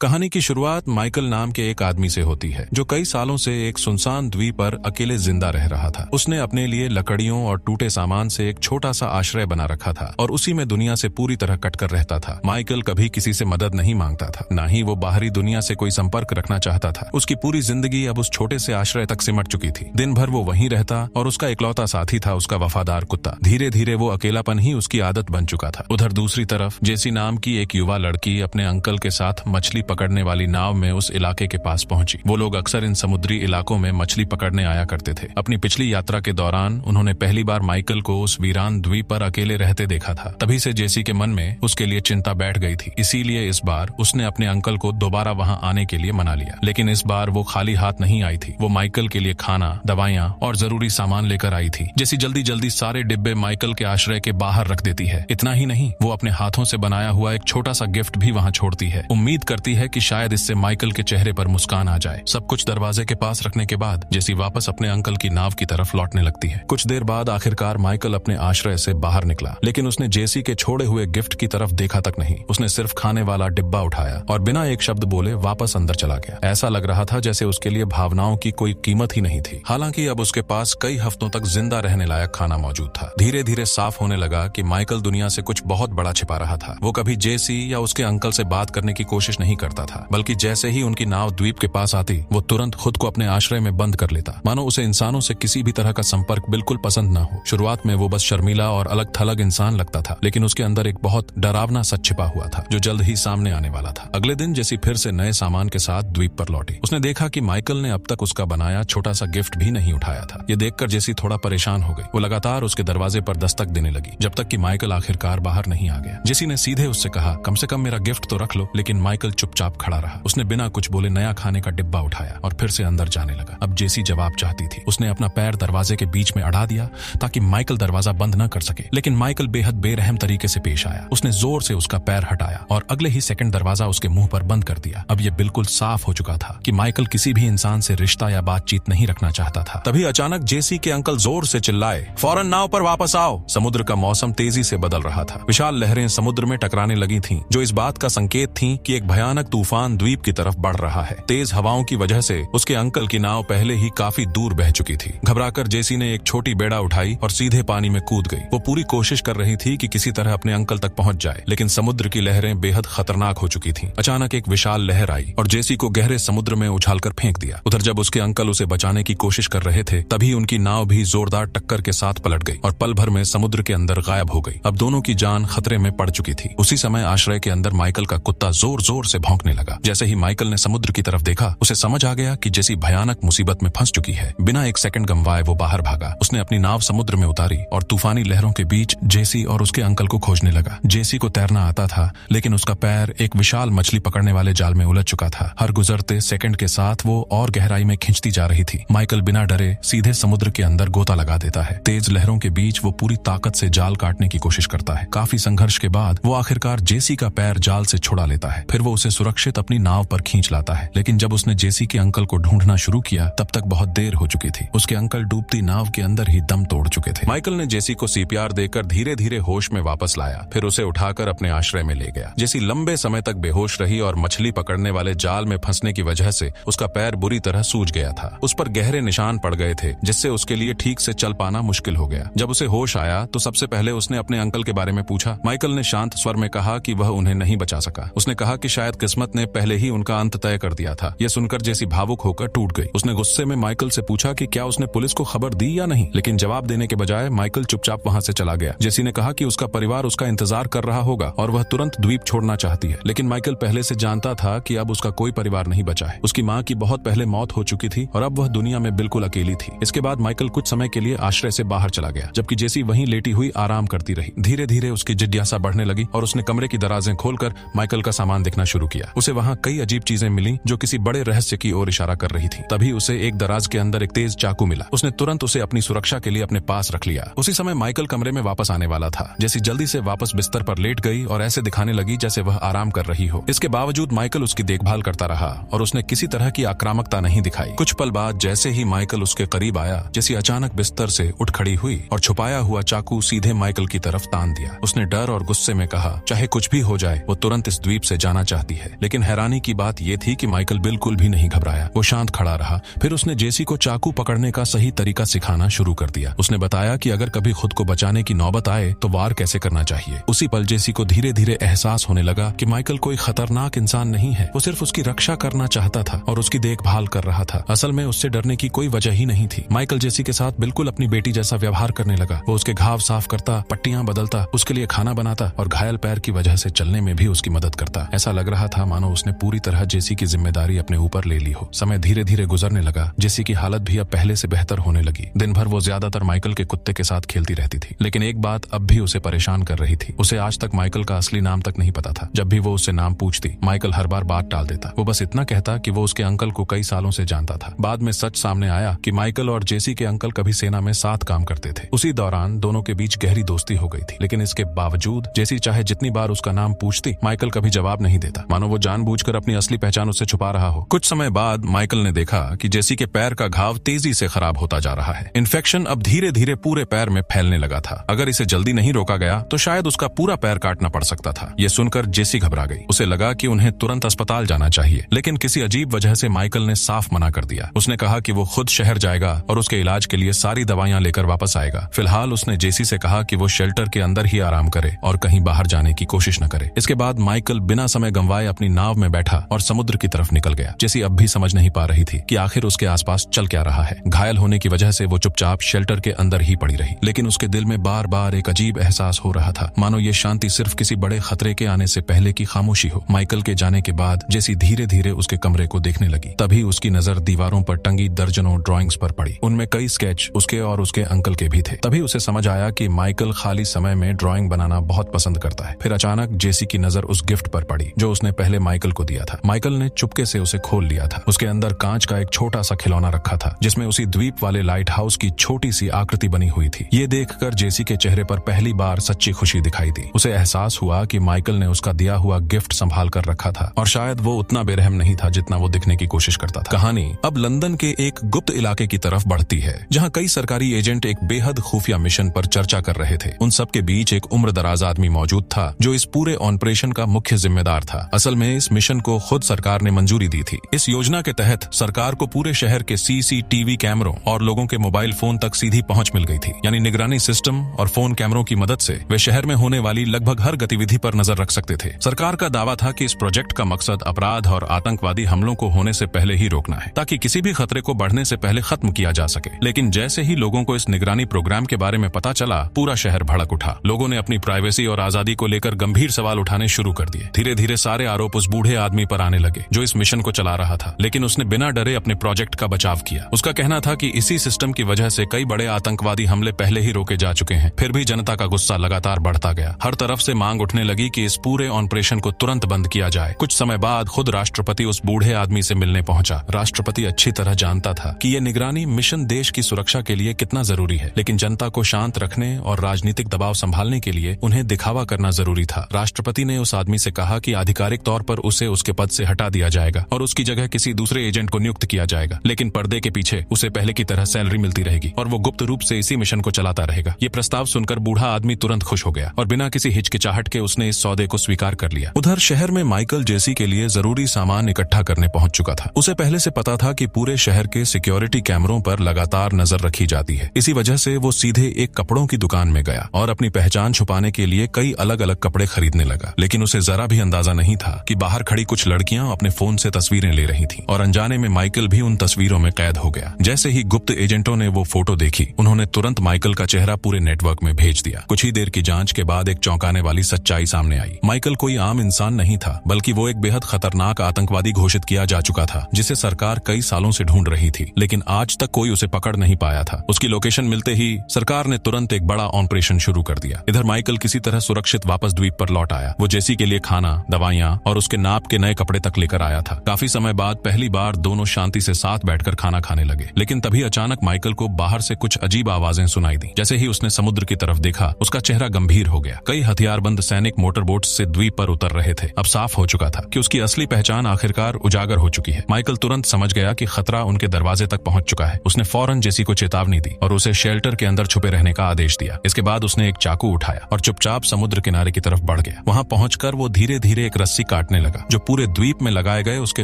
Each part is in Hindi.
कहानी की शुरुआत माइकल नाम के एक आदमी से होती है जो कई सालों से एक सुनसान द्वीप पर अकेले जिंदा रह रहा था। उसने अपने लिए लकड़ियों और टूटे सामान से एक छोटा सा आश्रय बना रखा था और उसी में दुनिया से पूरी तरह कटकर रहता था। माइकल कभी किसी से मदद नहीं मांगता था, न ही वो बाहरी दुनिया से कोई संपर्क रखना चाहता था। उसकी पूरी जिंदगी अब उस छोटे से आश्रय तक सिमट चुकी थी। दिन भर वो वहीं रहता और उसका इकलौता साथी था उसका वफादार कुत्ता। धीरे धीरे वो अकेलापन ही उसकी आदत बन चुका था। उधर दूसरी तरफ जेसी नाम की एक युवा लड़की अपने अंकल के साथ मछली पकड़ने वाली नाव में उस इलाके के पास पहुंची। वो लोग अक्सर इन समुद्री इलाकों में मछली पकड़ने आया करते थे। अपनी पिछली यात्रा के दौरान उन्होंने पहली बार माइकल को उस वीरान द्वीप पर अकेले रहते देखा था। तभी से जेसी के मन में उसके लिए चिंता बैठ गई थी। इसीलिए इस बार उसने अपने अंकल को दोबारा वहां आने के लिए मना लिया। लेकिन इस बार वो खाली हाथ नहीं आई थी। वो माइकल के लिए खाना, दवाइयां और जरूरी सामान लेकर आई थी। जेसी जल्दी जल्दी सारे डिब्बे माइकल के आश्रय के बाहर रख देती है। इतना ही नहीं, वो अपने हाथों से बनाया हुआ एक छोटा सा गिफ्ट भी वहां छोड़ती है। उम्मीद करती है कि शायद इससे माइकल के चेहरे पर मुस्कान आ जाए। सब कुछ दरवाजे के पास रखने के बाद जेसी वापस अपने अंकल की नाव की तरफ लौटने लगती है। कुछ देर बाद आखिरकार माइकल अपने आश्रय से बाहर निकला, लेकिन उसने जेसी के छोड़े हुए गिफ्ट की तरफ देखा तक नहीं। उसने सिर्फ खाने वाला डिब्बा उठाया और बिना एक शब्द बोले वापस अंदर चला गया। ऐसा लग रहा था जैसे उसके लिए भावनाओं की कोई कीमत ही नहीं थी। हालांकि अब उसके पास कई हफ्तों तक जिंदा रहने लायक खाना मौजूद था। धीरे धीरे साफ होने लगा कि माइकल दुनिया से कुछ बहुत बड़ा छिपा रहा था। वो कभी जेसी या उसके अंकल से बात करने की कोशिश नहीं करता था, बल्कि जैसे ही उनकी नाव द्वीप के पास आती वो तुरंत खुद को अपने आश्रय में बंद कर लेता, मानो उसे इंसानों से किसी भी तरह का संपर्क बिल्कुल पसंद न हो। शुरुआत में वो बस शर्मीला और अलग थलग इंसान लगता था, लेकिन उसके अंदर एक बहुत डरावना सच छिपा हुआ था जो जल्द ही सामने आने वाला था। अगले दिन जेसी फिर से नए सामान के साथ द्वीप पर लौटी। उसने देखा कि माइकल ने अब तक उसका बनाया छोटा सा गिफ्ट भी नहीं उठाया था। ये देखकर जेसी थोड़ा परेशान हो गई। वो लगातार उसके दरवाजे पर दस्तक देने लगी, जब तक कि माइकल आखिरकार बाहर नहीं आ गया। जेसी ने सीधे उससे कहा, कम से कम मेरा गिफ्ट तो रख लो। लेकिन माइकल चुपचाप खड़ा रहा। उसने बिना कुछ बोले नया खाने का डिब्बा उठाया और फिर से अंदर जाने लगा। अब जेसी जवाब चाहती थी। उसने अपना पैर दरवाजे के बीच में अड़ा दिया ताकि माइकल दरवाजा बंद न कर सके, लेकिन माइकल बेहद बेरहम तरीके से पेश आया। उसने जोर से उसका पैर हटाया और अगले ही सेकंड दरवाजा उसके मुंह पर बंद कर दिया। अब यह बिल्कुल साफ हो चुका था कि माइकल किसी भी इंसान से रिश्ता या बातचीत नहीं रखना चाहता था। तभी अचानक जेसी के अंकल जोर से चिल्लाए, फौरन नाव पर वापस आओ। समुद्र का मौसम तेजी से बदल रहा था। विशाल लहरें समुद्र में टकराने लगी थीं, जो इस बात का संकेत थीं कि एक भयानक तूफान द्वीप की तरफ बढ़ रहा है। तेज हवाओं की वजह से उसके अंकल की नाव पहले ही काफी दूर बह चुकी थी। घबराकर जेसी ने एक छोटी बेड़ा उठाई और सीधे पानी में कूद गई। वो पूरी कोशिश कर रही थी कि किसी तरह अपने अंकल तक पहुंच जाए, लेकिन समुद्र की लहरें बेहद खतरनाक हो चुकी थीं। अचानक एक विशाल लहर आई और जेसी को गहरे समुद्र में उछालकर फेंक दिया। उधर जब उसके अंकल उसे बचाने की कोशिश कर रहे थे, तभी उनकी नाव भी जोरदार टक्कर के साथ पलट गई और पल भर में समुद्र के अंदर गायब हो गई। अब दोनों की जान खतरे में पड़ चुकी थी। उसी समय आश्रय के अंदर माइकल का कुत्ता जोर जोर से भौंकने लगा। जैसे ही माइकल ने समुद्र की तरफ देखा, उसे समझ आ गया कि जेसी भयानक मुसीबत में फंस चुकी है। बिना एक सेकंड गंवाए वो बाहर भागा। उसने अपनी नाव समुद्र में उतारी और तूफानी लहरों के बीच जेसी और उसके अंकल को खोजने लगा। जेसी को तैरना आता था, लेकिन उसका पैर एक विशाल मछली पकड़ने वाले जाल में उलझ चुका था। हर गुजरते सेकंड के साथ वो और गहराई में खिंचती जा रही थी। माइकल बिना डरे सीधे समुद्र के अंदर गोता लगा देता है। तेज लहरों के बीच वो पूरी ताकत से जाल काटने की कोशिश करता है। काफी संघर्ष के बाद वो आखिरकार जेसी का पैर जाल से छुड़ा लेता है। फिर वो उसे सुरक्षित अपनी नाव पर खींच लाता है। लेकिन जब उसने जेसी के अंकल को ढूंढना शुरू किया, तब तक बहुत देर हो चुकी थी। उसके अंकल डूबती नाव के अंदर ही दम तोड़ चुके थे। माइकल ने जेसी को सीपीआर देकर धीरे धीरे होश में वापस लाया, फिर उसे उठाकर अपने आश्रय में ले गया। जेसी लंबे समय तक बेहोश रही और मछली पकड़ने वाले जाल में फंसने की वजह से उसका पैर बुरी तरह सूज गया था। उस पर गहरे निशान पड़ गए थे, जिससे उसके लिए ठीक से चल पाना मुश्किल हो गया। जब उसे होश आया तो सबसे पहले उसने अपने अंकल के बारे में पूछा। माइकल ने शांत स्वर में कहा कि वह उन्हें नहीं बचा सका। उसने कहा कि शायद किस्मत ने पहले ही उनका अंत तय कर दिया था। यह सुनकर जेसी भावुक होकर टूट गई। उसने गुस्से में माइकल से पूछा कि क्या उसने पुलिस को खबर दी या नहीं, लेकिन जवाब देने के बजाय माइकल चुपचाप वहां से चला गया। जेसी ने कहा कि उसका परिवार उसका इंतजार कर रहा होगा और वह तुरंत द्वीप छोड़ना चाहती है, लेकिन माइकल पहले से जानता था कि अब उसका कोई परिवार नहीं बचा है। उसकी माँ की बहुत पहले मौत हो चुकी थी और अब वह दुनिया में बिल्कुल अकेली थी। इसके बाद माइकल कुछ समय के लिए आश्रय से बाहर चला गया, जबकि जेसी वहीं लेटी हुई आराम करती रही। धीरे धीरे उसकी जिज्ञासा बढ़ने लगी और उसने कमरे की दराजें खोलकर माइकल का सामान देखना शुरू किया। उसे वहां कई अजीब चीजें मिली जो किसी बड़े रहस्य की ओर इशारा कर रही थी। तभी उसे एक दराज के अंदर एक तेज चाकू मिला। उसने तुरंत उसे अपनी सुरक्षा के लिए अपने पास रख लिया। उसी समय माइकल कमरे में वापस आने वाला था। जेसी जल्दी से वापस बिस्तर पर लेट गई और ऐसे दिखाने लगी जैसे वह आराम कर रही हो। इसके बावजूद माइकल उसकी देखभाल करता रहा और उसने किसी तरह की आक्रामकता नहीं दिखाई। कुछ पल बाद जैसे ही माइकल उसके करीब आया, जेसी अचानक बिस्तर से उठ खड़ी हुई और छुपाया हुआ चाकू सीधे माइकल की तरफ तान दिया। उसने डर और गुस्से में कहा, चाहे कुछ भी हो जाए, वो तुरंत इस द्वीप से जाना चाहती है। लेकिन हैरानी की बात यह थी कि माइकल बिल्कुल भी नहीं घबराया। वो शांत खड़ा रहा। फिर उसने जेसी को चाकू पकड़ने का सही तरीका सिखाना शुरू कर दिया। उसने बताया कि अगर कभी खुद को बचाने की नौबत आए तो वार कैसे करना चाहिए। उसी पल जेसी को धीरे धीरे एहसास होने लगा कि माइकल कोई खतरनाक इंसान नहीं है, वो सिर्फ उसकी रक्षा करना चाहता था और उसकी देखभाल कर रहा था। असल में उससे डरने की कोई वजह ही नहीं थी। माइकल जेसी के साथ बिल्कुल अपनी बेटी जैसा व्यवहार करने लगा। वो उसके घाव साफ करता, पट्टियां बदलता, उसके लिए खाना बनाता और घायल पैर की वजह से चलने में भी उसकी मदद करता। ऐसा लग रहा था मानो उसने पूरी तरह जेसी की जिम्मेदारी अपने ऊपर ले ली हो। समय धीरे धीरे गुजरने लगा। जेसी की हालत भी अब पहले से बेहतर होने लगी। दिन भर वो ज्यादातर माइकल के कुत्ते के साथ खेलती रहती थी, लेकिन एक बात अब भी उसे परेशान कर रही थी। उसे आज तक माइकल का असली नाम तक नहीं पता था। जब भी वो उससे नाम पूछती, माइकल हर बार बात टाल देता। वो बस इतना कहता कि वो उसके अंकल को कई सालों से जानता था। बाद में सच सामने आया कि माइकल और जेसी के अंकल कभी सेना में साथ काम करते थे। उसी दौरान दोनों के बीच गहरी दोस्ती हो गई थी, लेकिन इसके बावजूद जेसी चाहे जितनी बार उसका नाम पूछती, माइकल कभी जवाब नहीं देता, मानो वो जानबूझकर अपनी असली पहचान उससे छुपा रहा हो। कुछ समय बाद माइकल ने देखा कि जेसी के पैर का घाव तेजी से खराब होता जा रहा है। इन्फेक्शन अब धीरे धीरे पूरे पैर में फैलने लगा था। अगर इसे जल्दी नहीं रोका गया तो शायद उसका पूरा पैर काटना पड़ सकता था। ये सुनकर जेसी घबरा गई। उसे लगा कि उन्हें तुरंत अस्पताल जाना चाहिए, लेकिन किसी अजीब वजह से माइकल ने साफ मना कर दिया। उसने कहा कि वो खुद शहर जाएगा और उसके इलाज के लिए सारी दवाइयां लेकर वापस आएगा। फिलहाल उसने जेसी से कहा कि वो शेल्टर के अंदर ही आराम करे और कहीं बाहर जाने की कोशिश न करे। इसके बाद माइकल बिना समय गंवाए अपनी नाव में बैठा और समुद्र की तरफ निकल गया। जेसी अब भी समझ नहीं पा रही थी कि आखिर उसके आसपास चल क्या रहा है। घायल होने की वजह से वो चुपचाप शेल्टर के अंदर ही पड़ी रही, लेकिन उसके दिल में बार बार एक अजीब एहसास हो रहा था, मानो ये शांति सिर्फ किसी बड़े खतरे के आने से पहले की खामोशी हो। माइकल के जाने के बाद जेसी धीरे धीरे उसके कमरे को देखने लगी। तभी उसकी नजर दीवारों पर टंगी दर्जनों ड्राइंग्स पर पड़ी। उनमें कई स्केच उसके और उसके अंकल के भी थे। तभी उसे समझ आया कि माइकल खाली समय में ड्राइंग बनाना बहुत पसंद करता है। फिर अचानक जेसी की नजर उस गिफ्ट पर पड़ी जो उसने पहले माइकल को दिया था। माइकल ने चुपके से उसे खोल लिया था। उसके अंदर कांच का एक छोटा सा खिलौना रखा था, जिसमें उसी द्वीप वाले लाइट हाउस की छोटी सी आकृति बनी हुई थी। ये देखकर जेसी के चेहरे पर पहली बार सच्ची खुशी दिखाई दी। उसे एहसास हुआ कि माइकल ने उसका दिया हुआ गिफ्ट संभाल कर रखा था और शायद वो उतना बेरहम नहीं था जितना वो दिखने की कोशिश करता था। कहानी अब लंदन के एक गुप्त इलाके की तरफ बढ़ती है, जहाँ कई सरकारी एजेंट एक बेहद खुफिया मिशन पर चर्चा कर रहे थे। उन सब के बीच एक उम्रदराज आदमी मौजूद था जो इस पूरे ऑपरेशन का मुख्य जिम्मेदार था। असल में इस मिशन को खुद सरकार ने मंजूरी दी थी। इस योजना के तहत सरकार को पूरे शहर के सीसीटीवी कैमरों और लोगों के मोबाइल फोन तक सीधी पहुंच मिल गई थी। यानी निगरानी सिस्टम और फोन कैमरों की मदद से वे शहर में होने वाली लगभग हर गतिविधि पर नजर रख सकते थे। सरकार का दावा था कि इस प्रोजेक्ट का मकसद अपराध और आतंकवादी हमलों को होने से पहले ही रोकना है, ताकि किसी भी खतरे को बढ़ने से पहले खत्म किया जा सके। लेकिन जैसे ही लोगों को इस निगरानी प्रोग्राम के बारे में पता चला, पूरा शहर भड़क उठा। लोगों ने अपनी प्राइवेसी और आजादी को लेकर गंभीर सवाल उठाने शुरू कर दिए। धीरे धीरे सारे आरोप उस बूढ़े आदमी पर आने लगे जो इस मिशन को चला रहा था, लेकिन उसने बिना डरे अपने प्रोजेक्ट का बचाव किया। उसका कहना था कि इसी सिस्टम की वजह से कई बड़े आतंकवादी हमले पहले ही रोके जा चुके हैं। फिर भी जनता का गुस्सा लगातार बढ़ता गया। हर तरफ से मांग उठने लगी कि इस पूरे ऑपरेशन को तुरंत बंद किया जाए। कुछ समय बाद खुद राष्ट्रपति उस बूढ़े आदमी से मिलने पहुंचा। राष्ट्रपति अच्छी तरह जानता था कि यह निगरानी मिशन देश की सुरक्षा के लिए कितना जरूरी है, लेकिन जनता को शांत रखने और राजनीतिक दबाव संभालने के लिए उन्हें दिखावा करना जरूरी था। राष्ट्रपति ने उस आदमी से कहा कि आधिकारिक तौर पर उसे उसके पद से हटा दिया जाएगा और उसकी जगह किसी दूसरे एजेंट को नियुक्त किया जाएगा, लेकिन पर्दे के पीछे उसे पहले की तरह सैलरी मिलती रहेगी और वो गुप्त रूप से इसी मिशन को चलाता रहेगा। ये प्रस्ताव सुनकर बूढ़ा आदमी तुरंत खुश हो गया और बिना किसी हिचकिचाहट के उसने इस सौदे को स्वीकार कर लिया। उधर शहर में माइकल जेसी के लिए जरूरी सामान इकट्ठा करने पहुंच चुका था। उसे पहले से पता था कि पूरे शहर के सिक्योरिटी कैमरों पर लगातार नजर रखी जाती है। इसी वजह से वो सीधे एक कपड़ों की दुकान में गया और अपनी पहचान छुपाने के लिए कई अलग अलग कपड़े खरीदने लगा। लेकिन उसे जरा भी अंदाजा नहीं था कि बाहर खड़ी कुछ लड़कियां अपने फोन से तस्वीरें ले रही थीं और अनजाने में माइकल भी उन तस्वीरों में कैद हो गया। जैसे ही गुप्त एजेंटों ने वो फोटो देखी, उन्होंने तुरंत माइकल का चेहरा पूरे नेटवर्क में भेज दिया। कुछ ही देर की जांच के बाद एक चौंकाने वाली सच्चाई सामने आई। माइकल कोई आम इंसान नहीं था, बल्कि वो एक बेहद खतरनाक आतंकवादी घोषित किया जा चुका था, जिसे सरकार कई सालों से ढूंढ रही थी, लेकिन आज तक कोई उसे पकड़ नहीं पाया था। उसकी लोकेशन मिलते ही सरकार ने तुरंत एक बड़ा ऑपरेशन शुरू कर दिया। इधर माइकल किसी तरह सुरक्षित वापस द्वीप पर लौट आया। वो जेसी के लिए खाना, दवाइयां और उसके नाप के नए कपड़े तक लेकर आया था। काफी समय बाद पहली बार दोनों शांति से साथ बैठकर खाना खाने लगे, लेकिन तभी अचानक माइकल को बाहर से कुछ अजीब आवाजें सुनाई दी। जैसे ही उसने समुद्र की तरफ देखा, उसका चेहरा गंभीर हो गया। कई हथियारबंद सैनिक मोटरबोट से द्वीप पर उतर रहे थे। अब साफ हो चुका था कि उसकी असली पहचान आखिरकार उजागर हो चुकी है। माइकल तुरंत समझ गया कि खतरा उनके दरवाजे तक पहुंच चुका है। उसने फौरन जेसी को चेतावनी दी और उसे शेल्टर के अंदर छुपे रहने का आदेश दिया। इसके बाद उसने एक चाकू उठाया और चुपचाप समुद्र किनारे की तरफ बढ़ गया। वहां पहुंचकर वो धीरे धीरे एक रस्सी काटने लगा, जो पूरे द्वीप में लगाए गए उसके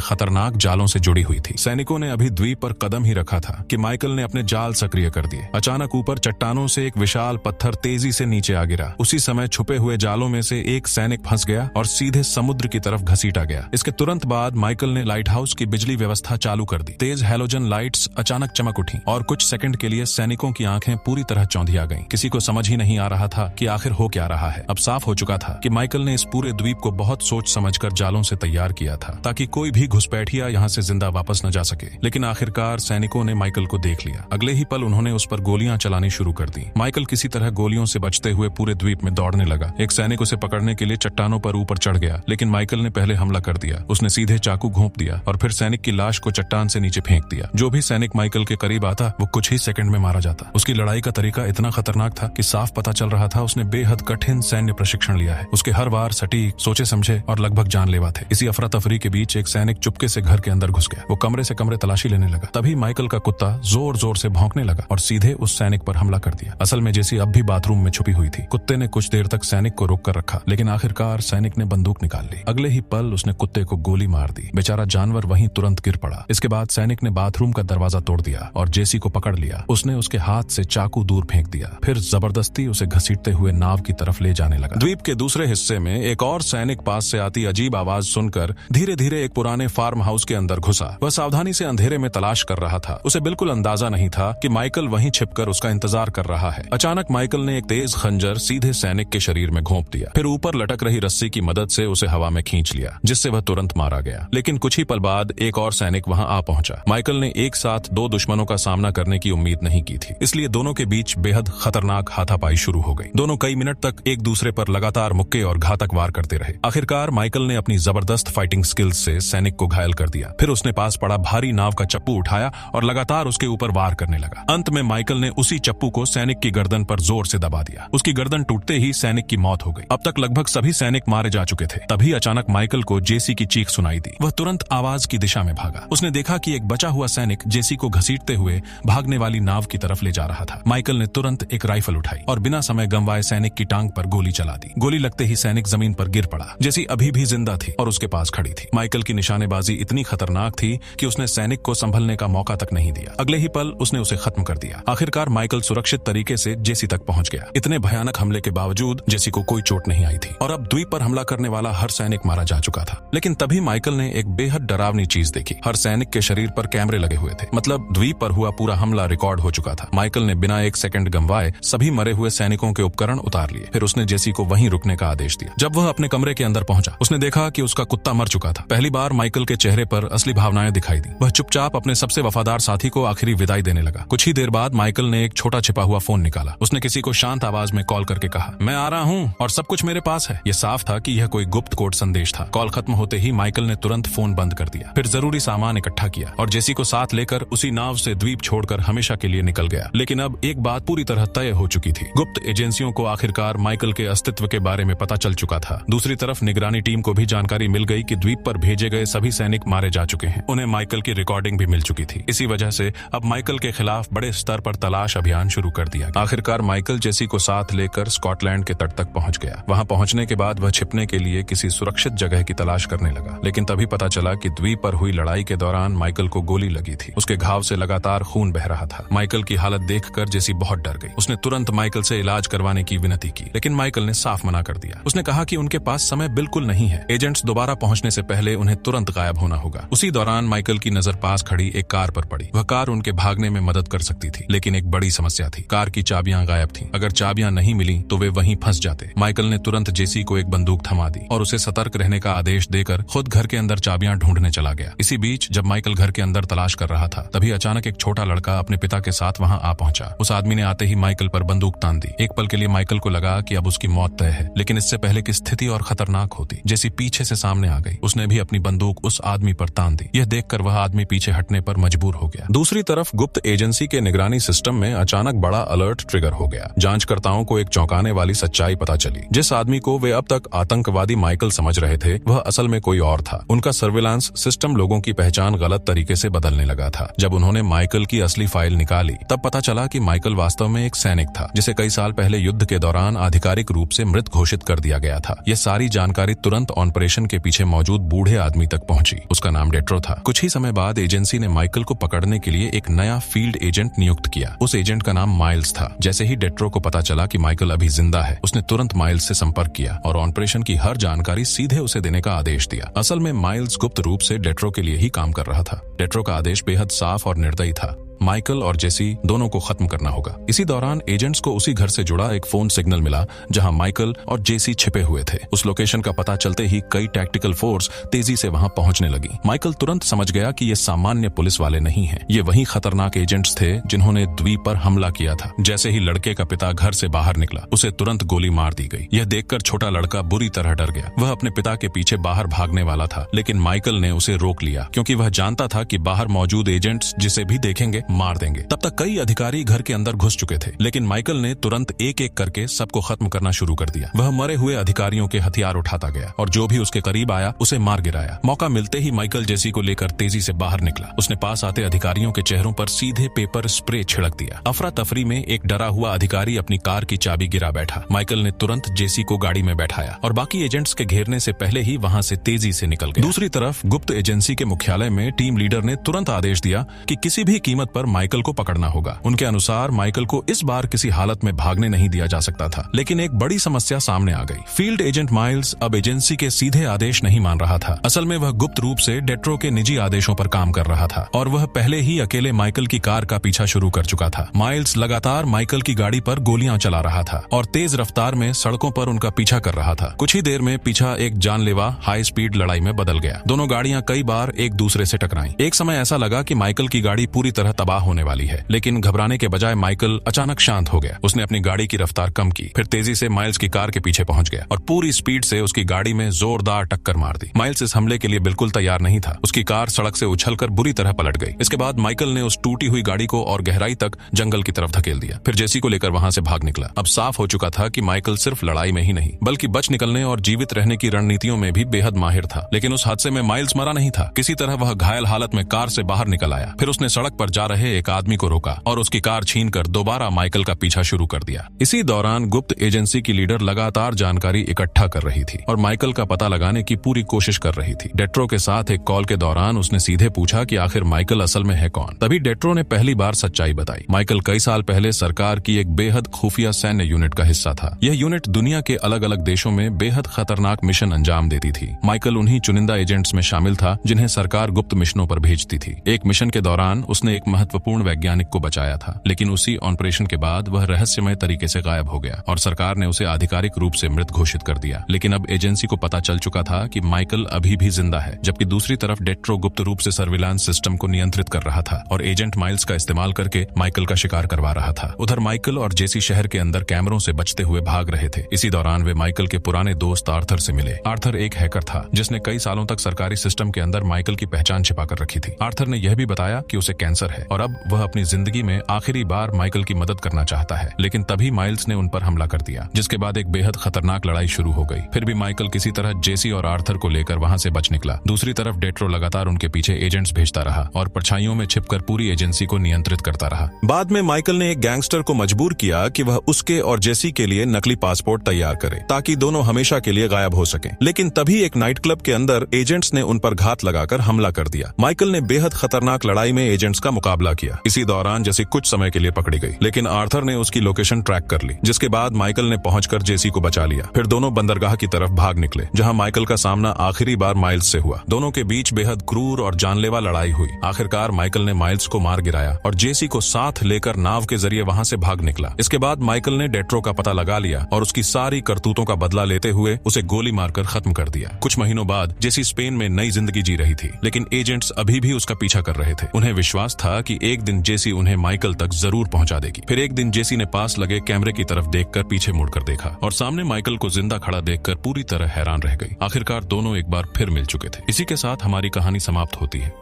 खतरनाक जालों से जुड़ी हुई थी। सैनिकों ने अभी द्वीप पर कदम ही रखा था कि माइकल ने अपने जाल सक्रिय कर दिए। अचानक ऊपर चट्टानों से एक विशाल पत्थर तेजी से नीचे आ गिरा। उसी समय छुपे हुए जालों में से एक सैनिक फंस गया और सीधे समुद्र की तरफ घसीटा गया। इसके तुरंत बाद माइकल ने लाइट हाउस की बिजली व्यवस्था चालू कर दी। तेज हैलोजन लाइट्स अचानक चमक उठी और कुछ सेकंड के लिए सैनिकों की आंखें पूरी तरह चौंधिया गईं। किसी को समझ ही नहीं आ रहा था कि आखिर हो क्या रहा है। अब साफ हो चुका था कि माइकल ने इस पूरे द्वीप को बहुत सोच समझकर जालों से तैयार किया था, ताकि कोई भी घुसपैठिया यहाँ से जिंदा वापस न जा सके। लेकिन आखिरकार सैनिकों ने माइकल को देख लिया। अगले ही पल उन्होंने उस पर गोलियां चलानी शुरू कर दी। माइकल किसी तरह गोलियों से बचते हुए पूरे द्वीप में दौड़ने लगा। एक सैनिक उसे पकड़ने के लिए चट्टानों पर ऊपर चढ़ गया, लेकिन माइकल ने पहले हमला कर दिया। उसने सीधे चाकू घोंप दिया और फिर सैनिक की लाश को चट्टान से नीचे फेंक दिया। जो भी सैनिक माइकल के करीब आता वो कुछ ही सेकंड में मारा जाता। उसकी लड़ाई का तरीका इतना खतरनाक था कि साफ पता चल रहा था उसने बेहद कठिन सैन्य प्रशिक्षण लिया है। उसके हर वार सटीक, सोचे समझे और लगभग जानलेवा थे। इसी अफरा तफरी के बीच एक सैनिक चुपके से घर के अंदर घुस गया। वो कमरे से कमरे तलाशी लेने लगा। तभी माइकल का कुत्ता जोर जोर से भौंकने लगा और सीधे उस सैनिक पर हमला कर दिया। असल में जेसी अब भी बाथरूम में छुपी हुई थी। कुत्ते ने कुछ देर तक सैनिक को रोक कर रखा, लेकिन आखिरकार सैनिक ने बंदूक निकाल ली। अगले ही पल उसने कुत्ते को गोली मार दी। बेचारा जानवर वहीं तुरंत गिर पड़ा। इसके बाद सैनिक ने बाथरूम का दरवाजा तोड़ दिया और जेसी को पकड़ लिया। उसने उसके हाथ से चाकू दूर फेंक दिया, फिर जबरदस्ती उसे घसीटते हुए नाव की तरफ ले जाने लगा। द्वीप के दूसरे हिस्से में एक और सैनिक पास से आती अजीब आवाज सुनकर धीरे धीरे एक पुराने फार्म हाउस के अंदर घुसा। वह सावधानी से अंधेरे में तलाश कर रहा था। उसे बिल्कुल अंदाजा नहीं था कि माइकल वहीं छिपकर उसका इंतजार कर रहा है। अचानक माइकल ने एक तेज खंजर सीधे सैनिक के शरीर में घोंप दिया, फिर ऊपर लटक रही रस्सी की मदद से उसे हवा में खींच लिया, जिससे वह तुरंत मारा गया। लेकिन कुछ ही पल बाद एक और सैनिक वहां आ पहुंचा। माइकल ने एक साथ दो दुश्मनों का सामना करने की उम्मीद नहीं की थी, इसलिए दोनों के बीच बेहद खतरनाक हाथापाई शुरू हो गई। दोनों कई मिनट तक एक दूसरे पर लगातार मुक्के और घातक वार करते रहे। आखिरकार माइकल ने अपनी जबरदस्त फाइटिंग स्किल्स से सैनिक को घायल कर दिया। फिर उसने पास पड़ा भारी नाव का चप्पू उठाया और लगातार उसके ऊपर वार करने लगा। अंत में माइकल ने उसी चप्पू को सैनिक की गर्दन पर जोर से दबा दिया। उसकी गर्दन टूटते ही सैनिक की मौत हो गई। अब तक लगभग सभी सैनिक मारे जा चुके थे। तभी अचानक माइकल को जेसी की चीख सुनाई दी। वह तुरंत आवाज की दिशा में भागा। उसने देखा कि एक बचा हुआ सैनिक जेसी को घसीटते हुए भागने वाली नाव की तरफ ले जा रहा था। माइकल ने तुरंत एक राइफल उठाई और बिना समय गंवाए सैनिक की टांग पर गोली चला दी। गोली लगते ही सैनिक जमीन पर गिर पड़ा। जेसी अभी भी जिंदा थी और उसके पास खड़ी थी। माइकल की निशानेबाजी इतनी खतरनाक थी कि उसने सैनिक को संभलने का मौका तक नहीं दिया। अगले ही पल उसने उसे खत्म कर दिया। आखिरकार माइकल सुरक्षित तरीके से जेसी तक पहुंच गया। इतने भयानक हमले के बावजूद जेसी को कोई चोट नहीं आई थी और अब द्वीप पर हमला करने वाला हर सैनिक मारा जा चुका था। लेकिन तभी माइकल ने एक बेहद डरावनी चीज देखी। हर सैनिक के शरीर पर कैमरे लगे हुए थे। मतलब द्वीप पर हुआ पूरा हमला रिकॉर्ड हो चुका था। माइकल ने बिना एक सेकंड गंवाए सभी मरे हुए सैनिकों के उपकरण उतार लिए। फिर उसने जेसी को वहीं रुकने का आदेश दिया। जब वह अपने कमरे के अंदर पहुंचा, उसने देखा कि उसका कुत्ता मर चुका था। पहली बार माइकल के चेहरे पर असली भावनाएं दिखाई दी। वह चुपचाप अपने सबसे वफादार साथी को आखिरी विदाई देने लगा। कुछ ही देर बाद माइकल ने एक छोटा छिपा हुआ फोन निकाला। उसने किसी को शांत आवाज में कॉल करके कहा, मैं आ रहा हूँ और सब कुछ मेरे पास है। यह साफ था कि यह कोई गुप्त कोड संदेश था। कॉल खत्म होते ही माइकल ने तुरंत फोन बंद कर दिया। फिर जरूरी सामान इकट्ठा किया और जेसी को साथ लेकर उसी नाव से द्वीप छोड़कर हमेशा के लिए निकल गया। लेकिन अब एक बात पूरी तरह तय हो चुकी थी। गुप्त एजेंसियों को आखिरकार माइकल के अस्तित्व के बारे में पता चल चुका था। दूसरी तरफ निगरानी टीम को भी जानकारी मिल गई कि द्वीप पर भेजे गए सभी सैनिक मारे जा चुके हैं। उन्हें माइकल की रिकॉर्डिंग भी मिल चुकी थी। इसी वजह से अब माइकल के खिलाफ बड़े स्तर पर तलाश अभियान शुरू कर दिया। आखिरकार माइकल जेसी को साथ लेकर स्कॉटलैंड के तट तक पहुंच गया। वहां पहुंचने के बाद वह छिपने के लिए किसी सुरक्षित जगह की तलाश करने लगा। लेकिन तभी पता चला कि द्वीप पर हुई लड़ाई के दौरान माइकल को गोली लगी थी। उसके घाव से लगातार खून बह रहा था। माइकल की हालत देखकर जेसी बहुत डर गई। उसने तुरंत माइकल से इलाज करवाने की विनती की, लेकिन माइकल ने साफ मना कर दिया। उसने कहा कि उनके पास समय बिल्कुल नहीं है। एजेंट्स दोबारा पहुंचने से पहले उन्हें तुरंत गायब होना होगा। उसी दौरान माइकल की नजर पास खड़ी एक कार पर पड़ी। वह कार उनके भागने में मदद कर सकती थी, लेकिन एक बड़ी समस्या थी। कार की चाबियां गायब थीं। अगर चाबियां नहीं मिली तो वे वहीं फंस जाते। माइकल ने तुरंत जेसी को एक बंदूक थमा दी और उसे सतर्क रहने का आदेश देकर खुद घर के अंदर चाबियां ढूंढने चला गया। इसी बीच जब माइकल घर के अंदर तलाश कर रहा था, तभी अचानक एक छोटा लड़का अपने पिता के साथ वहां आ पहुंचा। उस आदमी ने आते ही माइकल पर बंदूक तान दी। एक पल के लिए माइकल को लगा कि अब उसकी मौत तय है, लेकिन इससे पहले की स्थिति और खतरनाक होती। जेसी पीछे से सामने आ गई। उसने भी अपनी बंदूक उस आदमी पर तान दी। यह देखकर वह आदमी पीछे हटने पर मजबूर हो गया। दूसरी तरफ गुप्त एजेंसी के निगरानी सिस्टम में अचानक बड़ा अलर्ट ट्रिगर हो गया। जांचकर्ताओं को एक चौंकाने वाली सच्चाई पता चली। जिस आदमी को वे अब तक आतंकवादी माइकल समझ रहे थे, वह असल में कोई और था। उनका सर्विलांस सिस्टम लोगों की पहचान गलत तरीके से बदलने लगा था। जब उन्होंने माइकल की असली फाइल निकाली, तब पता चला कि माइकल वास्तव में एक सैनिक था, जिसे कई साल पहले युद्ध के दौरान आधिकारिक रूप से मृत घोषित कर दिया गया था। यह सारी जानकारी तुरंत ऑपरेशन के पीछे मौजूद बूढ़े आदमी तक पहुंची। उसका नाम डेट्रो था। कुछ ही समय बाद एजेंसी ने माइकल को पकड़ने के लिए एक नया फील्ड एजेंट नियुक्त किया। उस एजेंट का नाम माइल्स था। जैसे ही डेट्रो को पता चला कि माइकल अभी जिंदा है, उसने तुरंत माइल्स से संपर्क किया और ऑपरेशन की हर जानकारी सीधे उसे देने का आदेश दिया। असल में माइल्स गुप्त रूप से डेट्रो के लिए ही काम कर रहा था। डेट्रो का आदेश बेहद साफ और निर्दयी था। माइकल और जेसी दोनों को खत्म करना होगा। इसी दौरान एजेंट्स को उसी घर से जुड़ा एक फोन सिग्नल मिला जहां माइकल और जेसी छिपे हुए थे। उस लोकेशन का पता चलते ही कई टैक्टिकल फोर्स तेजी से वहां पहुंचने लगी। माइकल तुरंत समझ गया कि ये सामान्य पुलिस वाले नहीं हैं। ये वही खतरनाक एजेंट्स थे जिन्होंने द्वीप पर हमला किया था। जैसे ही लड़के का पिता घर से बाहर निकला, उसे तुरंत गोली मार दी गई। यह देखकर छोटा लड़का बुरी तरह डर गया। वह अपने पिता के पीछे बाहर भागने वाला था, लेकिन माइकल ने उसे रोक लिया क्योंकि वह जानता था कि बाहर मौजूद एजेंट्स जिसे भी देखेंगे मार देंगे। तब तक कई अधिकारी घर के अंदर घुस चुके थे, लेकिन माइकल ने तुरंत एक एक करके सबको खत्म करना शुरू कर दिया। वह मरे हुए अधिकारियों के हथियार उठाता गया और जो भी उसके करीब आया उसे मार गिराया। मौका मिलते ही माइकल जेसी को लेकर तेजी से बाहर निकला। उसने पास आते अधिकारियों के चेहरों पर सीधे पेपर स्प्रे छिड़क दिया। अफरा तफरी में एक डरा हुआ अधिकारी अपनी कार की चाबी गिरा बैठा। माइकल ने तुरंत जेसी को गाड़ी में बैठाया और बाकी एजेंट्स के घेरने से पहले ही वहां से तेजी से निकल गया। दूसरी तरफ गुप्त एजेंसी के मुख्यालय में टीम लीडर ने तुरंत आदेश दिया कि किसी भी कीमत पर माइकल को पकड़ना होगा। उनके अनुसार माइकल को इस बार किसी हालत में भागने नहीं दिया जा सकता था। लेकिन एक बड़ी समस्या सामने आ गई। फील्ड एजेंट माइल्स अब एजेंसी के सीधे आदेश नहीं मान रहा था। असल में वह गुप्त रूप से डेट्रो के निजी आदेशों पर काम कर रहा था और वह पहले ही अकेले माइकल की कार का पीछा शुरू कर चुका था। माइल्स लगातार माइकल की गाड़ी पर गोलियां चला रहा था और तेज रफ्तार में सड़कों पर उनका पीछा कर रहा था। कुछ ही देर में पीछा एक जानलेवा हाई स्पीड लड़ाई में बदल गया। दोनों गाड़ियां कई बार एक दूसरे से टकराईं। एक समय ऐसा लगा कि माइकल की गाड़ी पूरी तरह तबाह होने वाली है, लेकिन घबराने के बजाय माइकल अचानक शांत हो गया। उसने अपनी गाड़ी की रफ्तार कम की, फिर तेजी से माइल्स की कार के पीछे पहुंच गया और पूरी स्पीड से उसकी गाड़ी में जोरदार टक्कर मार दी। माइल्स इस हमले के लिए बिल्कुल तैयार नहीं था। उसकी कार सड़क से उछलकर बुरी तरह पलट गई। इसके बाद माइकल ने उस टूटी हुई गाड़ी को और गहराई तक जंगल की तरफ धकेल दिया। फिर जेसी को लेकर वहां से भाग निकला। अब साफ हो चुका था कि माइकल सिर्फ लड़ाई में ही नहीं बल्कि बच निकलने और जीवित रहने की रणनीतियों में भी बेहद माहिर था। लेकिन उस हादसे में माइल्स मरा नहीं था। किसी तरह वह घायल हालत में कार से बाहर निकल आया। फिर उसने सड़क पर जा रहे एक आदमी को रोका और उसकी कार छीनकर दोबारा माइकल का पीछा शुरू कर दिया। इसी दौरान गुप्त एजेंसी की लीडर लगातार जानकारी इकट्ठा कर रही थी और माइकल का पता लगाने की पूरी कोशिश कर रही थी। डेट्रो के साथ एक कॉल के दौरान उसने सीधे पूछा कि आखिर माइकल असल में है कौन। तभी डेट्रो ने पहली बार सच्चाई बताई। माइकल कई साल पहले सरकार की एक बेहद खुफिया सैन्य यूनिट का हिस्सा था। यह यूनिट दुनिया के अलग अलग देशों में बेहद खतरनाक मिशन अंजाम देती थी। माइकल उन्हीं चुनिंदा एजेंट्स में शामिल था जिन्हें सरकार गुप्त मिशनों पर भेजती थी। एक मिशन के दौरान उसने एक महत्वपूर्ण वैज्ञानिक को बचाया था, लेकिन उसी ऑपरेशन के बाद वह रहस्यमय तरीके से गायब हो गया और सरकार ने उसे आधिकारिक रूप से मृत घोषित कर दिया। लेकिन अब एजेंसी को पता चल चुका था कि माइकल अभी भी जिंदा है, जबकि दूसरी तरफ डेट्रो गुप्त रूप से सर्विलांस सिस्टम को नियंत्रित कर रहा था और एजेंट माइल्स का इस्तेमाल करके माइकल का शिकार करवा रहा था। उधर माइकल और जेसी शहर के अंदर कैमरों से बचते हुए भाग रहे थे। इसी दौरान वे माइकल के पुराने दोस्त आर्थर से मिले। आर्थर एक हैकर था जिसने कई सालों तक सरकारी सिस्टम के अंदर माइकल की पहचान छिपा कर रखी थी। आर्थर ने यह भी बताया कि उसे कैंसर है और अब वह अपनी जिंदगी में आखिरी बार माइकल की मदद करना चाहता है। लेकिन तभी माइल्स ने उन पर हमला कर दिया, जिसके बाद एक बेहद खतरनाक लड़ाई शुरू हो गई। फिर भी माइकल किसी तरह जेसी और आर्थर को लेकर वहां से बच निकला। दूसरी तरफ डेट्रो लगातार उनके पीछे एजेंट्स भेजता रहा और परछाइयों में छिपकर पूरी एजेंसी को नियंत्रित करता रहा। बाद में माइकल ने एक गैंगस्टर को मजबूर किया कि वह उसके और जेसी के लिए नकली पासपोर्ट तैयार करे ताकि दोनों हमेशा के लिए गायब हो सकें। लेकिन तभी एक नाइट क्लब के अंदर एजेंट्स ने उन पर घात लगाकर हमला कर दिया। माइकल ने बेहद खतरनाक लड़ाई में एजेंट्स का मुकाबला किया। इसी दौरान जेसी कुछ समय के लिए पकड़ी गई, लेकिन आर्थर ने उसकी लोकेशन ट्रैक कर ली, जिसके बाद माइकल ने पहुंचकर जेसी को बचा लिया। फिर दोनों बंदरगाह की तरफ भाग निकले, जहां माइकल का सामना आखिरी बार माइल्स से हुआ। दोनों के बीच बेहद क्रूर और जानलेवा लड़ाई हुई। आखिरकार माइकल ने माइल्स को मार गिराया और जेसी को साथ लेकर नाव के जरिए वहां से भाग निकला। इसके बाद माइकल ने डेट्रो का पता लगा लिया और उसकी सारी करतूतों का बदला लेते हुए उसे गोली मारकर खत्म कर दिया। कुछ महीनों बाद जेसी स्पेन में नई जिंदगी जी रही थी, लेकिन एजेंट्स अभी भी उसका पीछा कर रहे थे। उन्हें विश्वास था कि एक दिन जेसी उन्हें माइकल तक जरूर पहुंचा देगी। फिर एक दिन जेसी ने पास लगे कैमरे की तरफ देखकर पीछे मुड़कर देखा और सामने माइकल को जिंदा खड़ा देखकर पूरी तरह हैरान रह गई। आखिरकार दोनों एक बार फिर मिल चुके थे। इसी के साथ हमारी कहानी समाप्त होती है।